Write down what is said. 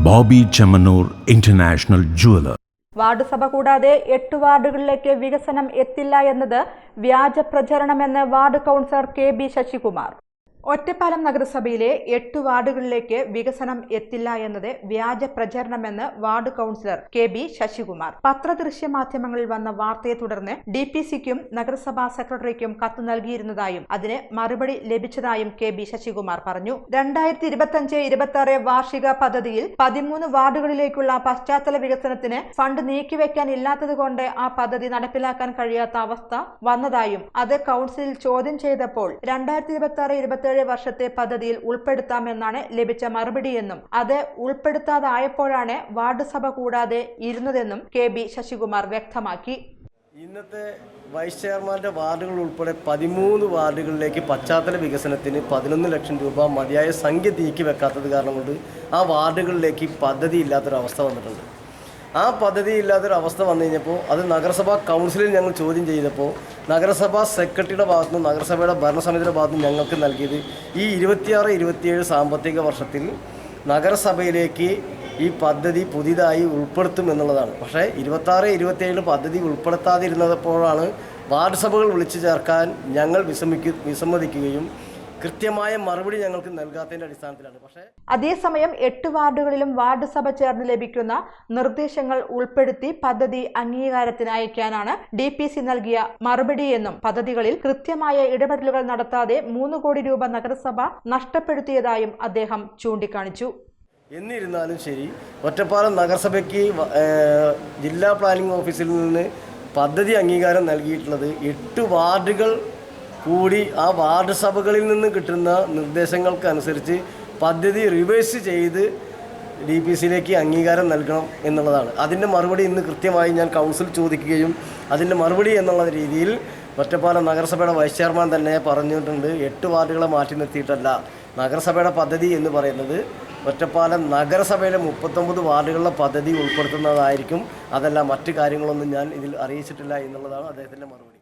Bobby Chemmanur international jeweller. Ward സഭ കൂടാതെ 8 വാർഡുകളിലേക്ക് വികസനം എത്തില്ല എന്നത് വ്യാജ പ്രചരണമെന്ന് ward councillor KB Sasikumar. Ottapalam നഗരസഭയിലെ 8 വാർഡുകളിലേക്ക് വികസനം എത്തില്ല എന്നത് വ്യാജ പ്രചരണമെന്ന് വാർഡ് കൗൺസിലർ KB ശശികുമാർ. പത്രദൃശ്യ മാധ്യമങ്ങളിൽ വന്ന വാർത്തയെ തുടർന്ന് DPCക്കും നഗരസഭാ സെക്രട്ടറിക്കും കത്ത് നൽകിയിരുന്നതായും അതിന് മറുപടി ലഭിച്ചതായും KB ശശികുമാർ പറഞ്ഞു. 2025-26 വാർഷിക പദ്ധതിയിൽ 13 വാർഡുകളിലേക്കുള്ള പശ്ചാത്തല വികസനത്തിന് ഫണ്ട് നീക്കിവെക്കാനില്ലാത്തതുകൊണ്ട് ആ പദ്ധതി നടപ്പിലാക്കാൻ കഴിയാത്ത അവസ്ഥ വന്നതായും അത് കൗൺസിലിൽ ചോദ്യം ചെയ്തപ്പോൾ 2026-27 വർഷത്തെ പദ്ധതിയിൽ ഉൾപ്പെടുത്താമെന്നാണ് ലഭിച്ച മറുപടിയെന്നും അത് ഉൾപ്പെടുത്താതായപ്പോഴാണ് വാർഡ് സഭ കൂടാതെ ഇരുന്നതെന്നും KB ശശികുമാർ വ്യക്തമാക്കി. ഇന്നത്തെ വൈസ് ചെയർമാന്റെ വാർഡുകൾ ഉൾപ്പെടെ 13 വാർഡുകളിലേക്ക് പശ്ചാത്തല വികസനത്തിന് 11 ലക്ഷം രൂപ മതിയായ സംഖ്യ നീക്കി വെക്കാത്തത് കാരണം കൊണ്ട് ആ വാർഡുകളിലേക്ക് പദ്ധതി ഇല്ലാത്തൊരവസ്ഥ വന്നിട്ടുണ്ട്. ആ പദ്ധതി ഇല്ലാത്തൊരവസ്ഥ വന്നു കഴിഞ്ഞപ്പോൾ അത് നഗരസഭാ കൗൺസിലിൽ ഞങ്ങൾ ചോദ്യം ചെയ്തപ്പോൾ നഗരസഭാ സെക്രട്ടറിയുടെ ഭാഗത്തുനിന്നും നഗരസഭയുടെ ഭരണസമിതിയുടെ ഭാഗത്തുനിന്നും ഞങ്ങൾക്ക് നൽകിയത് ഈ 26-27 സാമ്പത്തിക വർഷത്തിൽ നഗരസഭയിലേക്ക് ഈ പദ്ധതി പുതിയതായി ഉൾപ്പെടുത്തും എന്നുള്ളതാണ്. പക്ഷേ 26-27 പദ്ധതി ഉൾപ്പെടുത്താതിരുന്നപ്പോഴാണ് വാർഡ് സഭകൾ വിളിച്ചു ചേർക്കാൻ ഞങ്ങൾ വിസമ്മതിക്കുകയും കൃത്യമായ മറുപടി ഞങ്ങൾക്ക് നൽകാത്തതിന്റെ അടിസ്ഥാനത്തിലാണ്. പക്ഷേ അതേസമയം 8 വാർഡുകളിലും വാർഡ് സഭ ചേർന്ന് ലഭിക്കുന്ന നിർദ്ദേശങ്ങൾ ഉൾപ്പെടുത്തി പദ്ധതി അംഗീകാരത്തിന് അയക്കാനാണ് DPC നൽകിയ മറുപടിയെന്നും പദ്ധതികളിൽ കൃത്യമായ ഇടപെടലുകൾ നടത്താതെ 3 കോടി രൂപ നഗരസഭ നഷ്ടപ്പെടുത്തിയതായും അദ്ദേഹം ചൂണ്ടിക്കാണിച്ചു. എന്നിരുന്നാലും ശരി, ഒറ്റപ്പാലം നഗരസഭയ്ക്ക് ജില്ലാ പ്ലാനിംഗ് ഓഫീസിൽ നിന്ന് പദ്ധതി അംഗീകാരം നൽകിയിട്ടുള്ളത് 8 വാർഡുകൾ കൂടി ആ വാർഡ് സഭകളിൽ നിന്ന് കിട്ടുന്ന നിർദ്ദേശങ്ങൾക്കനുസരിച്ച് പദ്ധതി റിവേഴ്സ് ചെയ്ത് DPCയിലേക്ക് അംഗീകാരം നൽകണം എന്നുള്ളതാണ്. അതിൻ്റെ മറുപടി ഇന്ന് കൃത്യമായി ഞാൻ കൗൺസിൽ ചോദിക്കുകയും അതിൻ്റെ മറുപടി എന്നുള്ള രീതിയിൽ ഒറ്റപ്പാലം നഗരസഭയുടെ വൈസ് ചെയർമാൻ തന്നെ പറഞ്ഞിട്ടുണ്ട്. 8 വാർഡുകളെ മാറ്റി നിർത്തിയിട്ടല്ല. നഗരസഭയുടെ പദ്ധതി എന്ന് പറയുന്നത് ഒറ്റപ്പാലം നഗരസഭയിലെ 39 വാർഡുകളിലെ പദ്ധതി ഉൾപ്പെടുത്തുന്നതായിരിക്കും. അതല്ല മറ്റു കാര്യങ്ങളൊന്നും ഞാൻ ഇതിൽ അറിയിച്ചിട്ടില്ല എന്നുള്ളതാണ് അദ്ദേഹത്തിൻ്റെ മറുപടി.